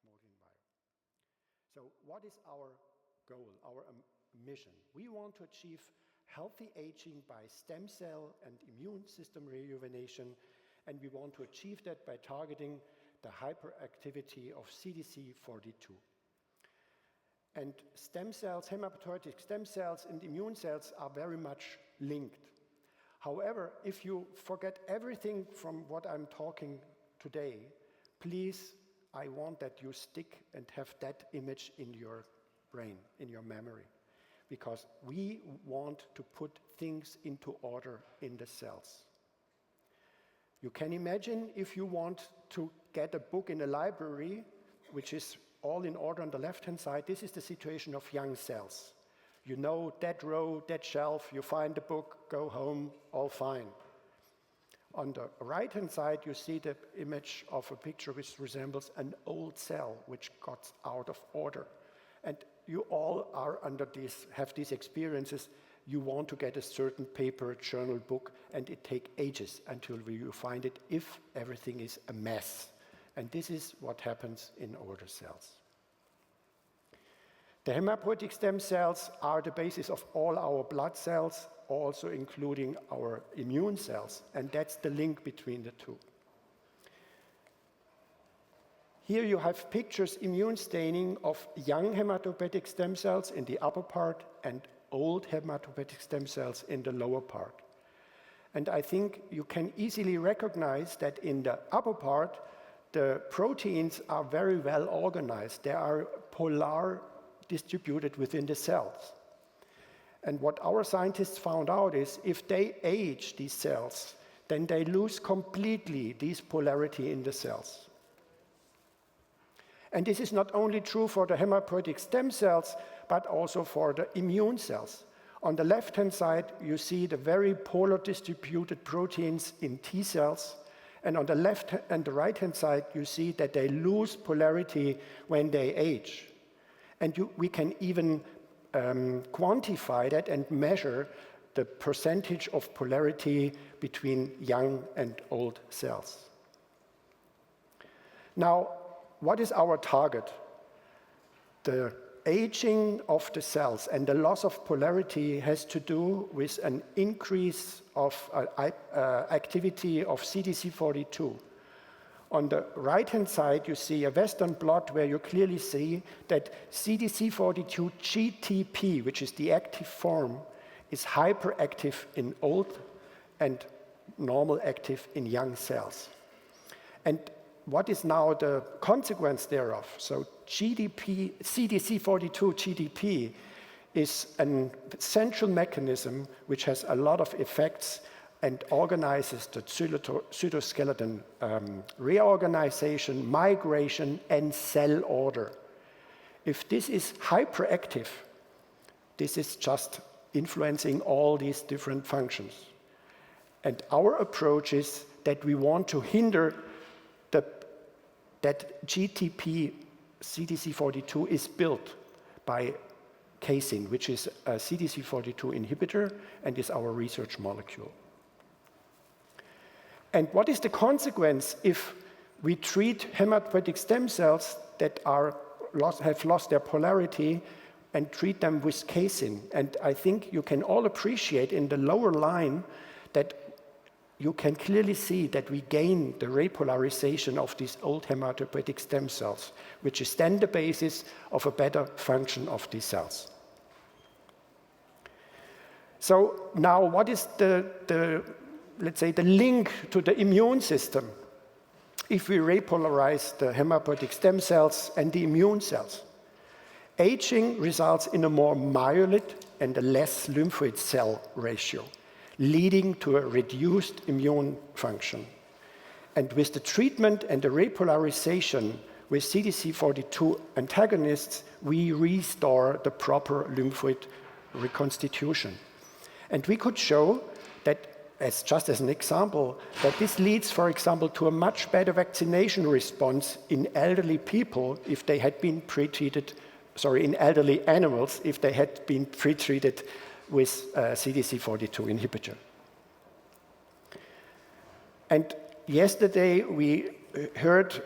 MoglingBio. So what is our goal, our mission? We want to achieve healthy aging by stem cell and immune system rejuvenation, and we want to achieve that by targeting the hyperactivity of CDC42. And stem cells, hematopoietic stem cells and immune cells are very much linked. However, if you forget everything from what I'm talking today, please, I want that you stick and have that image in your brain, in your memory, because we want to put things into order in the cells. You can imagine if you want to get a book in a library, which is all in order on the left-hand side, this is the situation of young cells. You know, that row, that shelf, you find the book, go home, all fine. On the right-hand side, you see the image of a picture which resembles an old cell which got out of order. And you all are under this, have these experiences. You want to get a certain paper, journal, book, and it takes ages until you find it if everything is a mess. And this is what happens in older cells. The hematopoietic stem cells are the basis of all our blood cells, also including our immune cells, and that's the link between the two. Here you have pictures, immune staining of young hematopoietic stem cells in the upper part and old hematopoietic stem cells in the lower part. And I think you can easily recognize that in the upper part, the proteins are very well organized. They are polar distributed within the cells. And what our scientists found out is if they age these cells, then they lose completely this polarity in the cells. And this is not only true for the hematopoietic stem cells, but also for the immune cells. On the left-hand side, you see the very polar distributed proteins in T cells. And on the left and the right-hand side, you see that they lose polarity when they age. And we can even quantify that and measure the percentage of polarity between young and old cells. Now, what is our target? The aging of the cells and the loss of polarity has to do with an increase of activity of CDC42. On the right-hand side, you see a Western blot where you clearly see that CDC42 GTP, which is the active form, is hyperactive in old and normal active in young cells. And what is now the consequence thereof? So CDC42 GTP is an central mechanism which has a lot of effects and organizes the cytoskeleton reorganization, migration, and cell order. If this is hyperactive, this is just influencing all these different functions. And our approach is that we want to hinder that GTP CDC42 is built by casein, which is a CDC42 inhibitor and is our research molecule. And what is the consequence if we treat hematopoietic stem cells that have lost their polarity and treat them with casein? And I think you can all appreciate in the lower line that you can clearly see that we gain the repolarization of these old hematopoietic stem cells, which is then the basis of a better function of these cells. So now what is let's say, the link to the immune system if we repolarize the hematopoietic stem cells and the immune cells? Aging results in a more myeloid and a less lymphoid cell ratio, leading to a reduced immune function. And with the treatment and the repolarization with CDC42 antagonists, we restore the proper lymphoid reconstitution. And we could show that, just as an example, that this leads, for example, to a much better vaccination response in elderly people if they had been in elderly animals if they had been pre-treated with CDC42 inhibitor. And yesterday we heard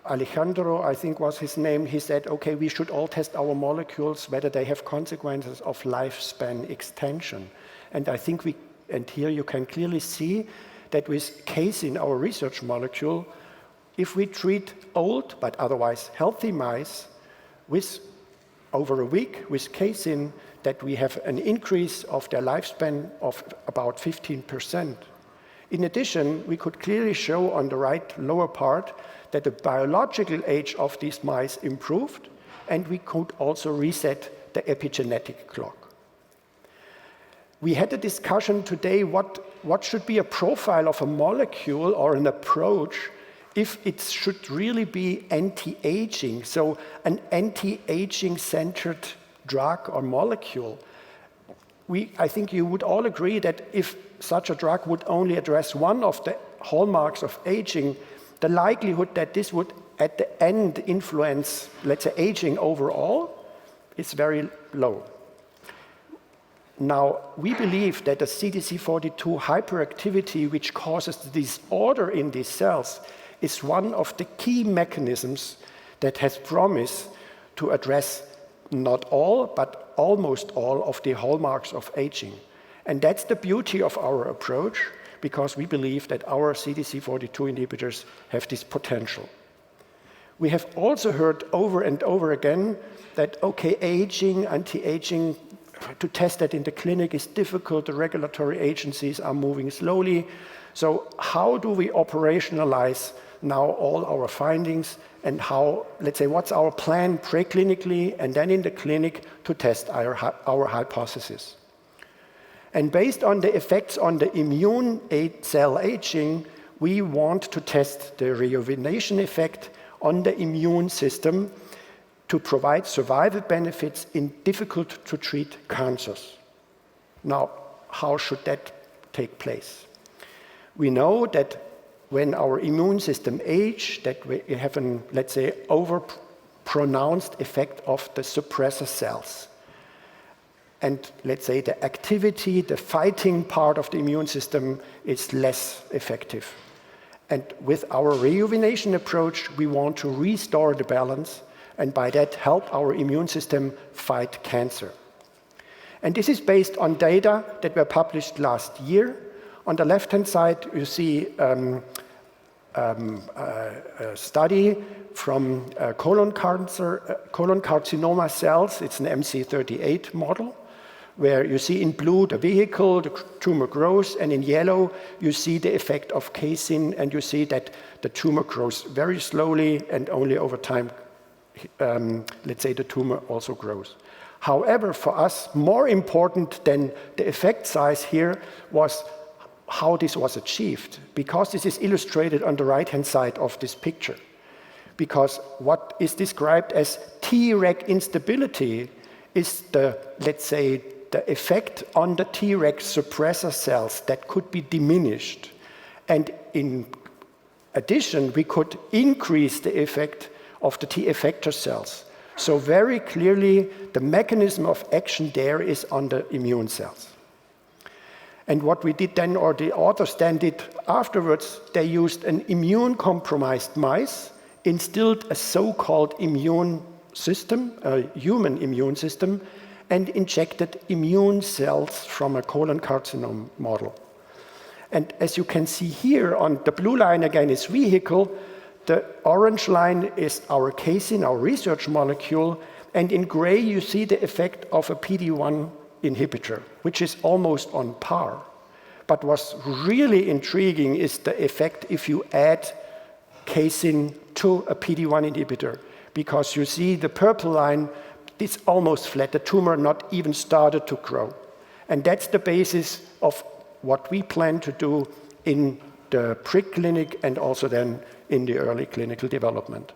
Alejandro, I think was his name, he said, okay, we should all test our molecules, whether they have consequences of lifespan extension. And I think and here you can clearly see that with casein, our research molecule, if we treat old but otherwise healthy mice with over a week with casein, that we have an increase of their lifespan of about 15%. In addition, we could clearly show on the right lower part that the biological age of these mice improved, and we could also reset the epigenetic clock. We had a discussion today what should be a profile of a molecule or an approach if it should really be anti-aging, so an anti-aging centered drug or molecule. I think you would all agree that if such a drug would only address one of the hallmarks of aging, the likelihood that this would at the end influence, let's say, aging overall is very low. Now, we believe that the CDC42 hyperactivity, which causes the disorder in these cells, is one of the key mechanisms that has promise to address not all, but almost all of the hallmarks of aging. And that's the beauty of our approach, because we believe that our CDC42 inhibitors have this potential. We have also heard over and over again that, okay, aging, anti-aging, to test that in the clinic is difficult, the regulatory agencies are moving slowly. So how do we operationalize now all our findings, and how, let's say, what's our plan preclinically and then in the clinic to test our hypothesis? And based on the effects on the immune cell aging, we want to test the rejuvenation effect on the immune system to provide survival benefits in difficult to treat cancers. Now, how should that take place? We know that when our immune system ages, that we have an, let's say, over-pronounced effect of the suppressor cells. And let's say the activity, the fighting part of the immune system is less effective. And with our rejuvenation approach, we want to restore the balance and by that help our immune system fight cancer. And this is based on data that were published last year. On the left-hand side, you see a study from colon carcinoma cells. It's an MC38 model, where you see in blue the vehicle, the tumor grows, and in yellow you see the effect of casein, and you see that the tumor grows very slowly, and only over time, let's say, the tumor also grows. However, for us, more important than the effect size here was how this was achieved, because this is illustrated on the right-hand side of this picture. Because what is described as Treg instability is the, let's say, the effect on the Treg suppressor cells that could be diminished. And in addition, we could increase the effect of the T effector cells. So very clearly, the mechanism of action there is on the immune cells. And what we did then, or the authors then did afterwards, they used an immune-compromised mice, instilled a so-called immune system, a human immune system, and injected immune cells from a colon carcinoma model. And as you can see here, on the blue line again is vehicle, the orange line is our casein, our research molecule, and in gray you see the effect of a PD-1 inhibitor, which is almost on par. But what's really intriguing is the effect if you add casein to a PD-1 inhibitor, because you see the purple line, it's almost flat, the tumor not even started to grow. And that's the basis of what we plan to do in the preclinic and also then in the early clinical development.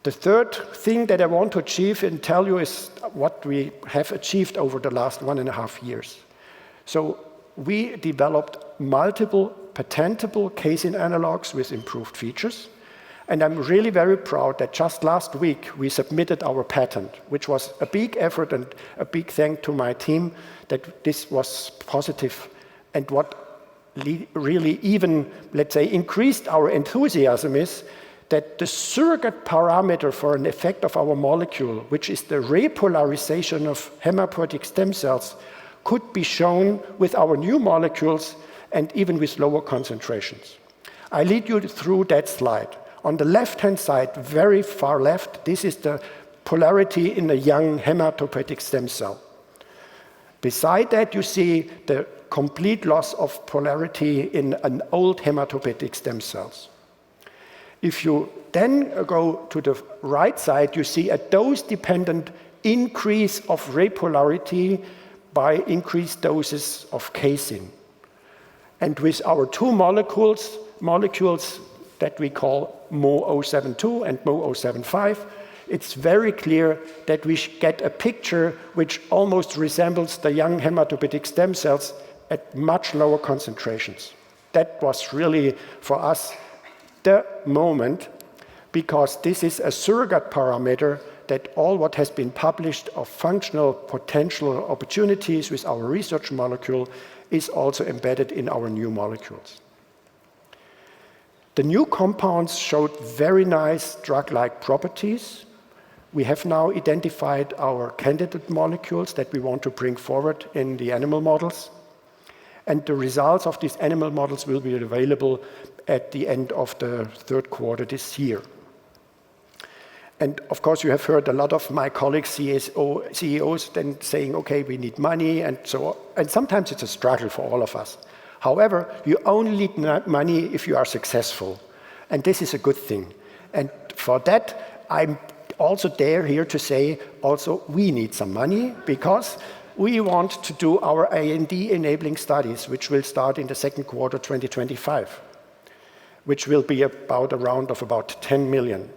The third thing that I want to achieve and tell you is what we have achieved over the last 1.5 years. So we developed multiple patentable casein analogs with improved features. And I'm really very proud that just last week we submitted our patent, which was a big effort and a big thank to my team that this was positive. And what really even, let's say, increased our enthusiasm is that the surrogate parameter for an effect of our molecule, which is the repolarization of hematopoietic stem cells, could be shown with our new molecules and even with lower concentrations. I lead you through that slide. On the left-hand side, very far left, this is the polarity in a young hematopoietic stem cell. Beside that, you see the complete loss of polarity in an old hematopoietic stem cells. If you then go to the right side, you see a dose-dependent increase of repolarity by increased doses of casein. And with our two molecules that we call Mo072 and Mo075, it's very clear that we get a picture which almost resembles the young hematopoietic stem cells at much lower concentrations. That was really, for us, the moment, because this is a surrogate parameter that all what has been published of functional potential opportunities with our research molecule is also embedded in our new molecules. The new compounds showed very nice drug-like properties. We have now identified our candidate molecules that we want to bring forward in the animal models. And the results of these animal models will be available at the end of the third quarter this year. And of course, you have heard a lot of my colleagues, CEOs, then saying, okay, we need money, and so on. And sometimes it's a struggle for all of us. However, you only need money if you are successful. And this is a good thing. And for that, I'm also here to say, also, we need some money, because we want to do our IND-enabling studies, which will start in the second quarter 2025, which will be about a round of about 10 million.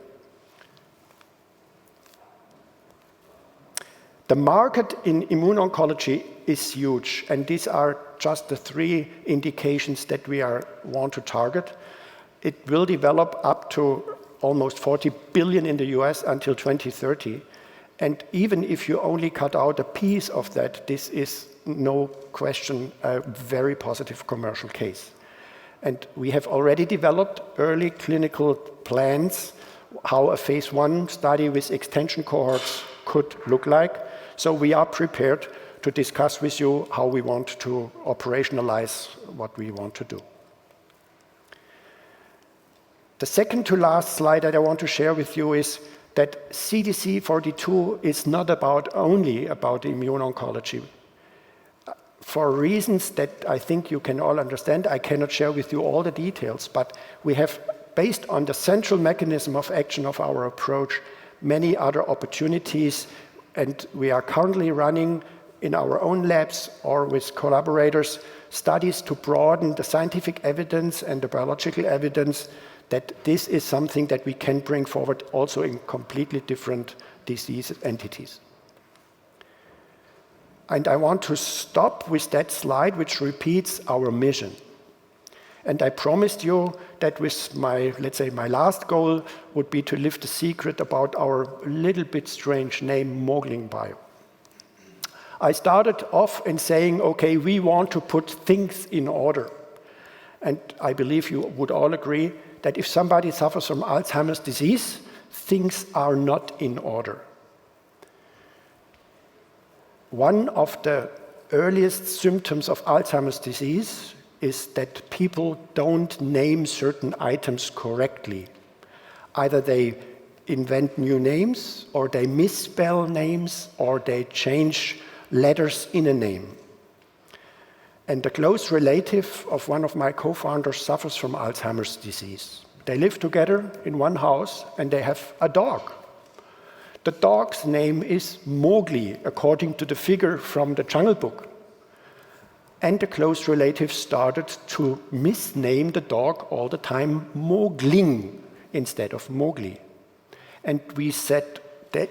The market in immuno-oncology is huge, and these are just the 3 indications that we want to target. It will develop up to almost 40 billion in the US until 2030. And even if you only cut out a piece of that, this is no question a very positive commercial case. And we have already developed early clinical plans how a phase 1 study with extension cohorts could look like. So we are prepared to discuss with you how we want to operationalize what we want to do. The second to last slide that I want to share with you is that CDC42 is not only about immuno-oncology. For reasons that I think you can all understand, I cannot share with you all the details, but we have, based on the central mechanism of action of our approach, many other opportunities, and we are currently running in our own labs or with collaborators studies to broaden the scientific evidence and the biological evidence that this is something that we can bring forward also in completely different disease entities. And I want to stop with that slide, which repeats our mission. And I promised you that with my, let's say, my last goal would be to lift the secret about our little bit strange name, MoglingBio. I started off in saying, okay, we want to put things in order. And I believe you would all agree that if somebody suffers from Alzheimer's disease, things are not in order. One of the earliest symptoms of Alzheimer's disease is that people don't name certain items correctly. Either they invent new names, or they misspell names, or they change letters in a name. And a close relative of one of my co-founders suffers from Alzheimer's disease. They live together in one house, and they have a dog. The dog's name is Mowgli, according to the figure from the Jungle Book. And the close relative started to misname the dog all the time Mogling instead of Mowgli. And we said,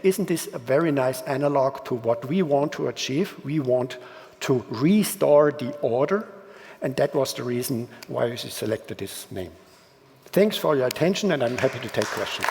isn't this a very nice analog to what we want to achieve? We want to restore the order, and that was the reason why we selected this name. Thanks for your attention, and I'm happy to take questions.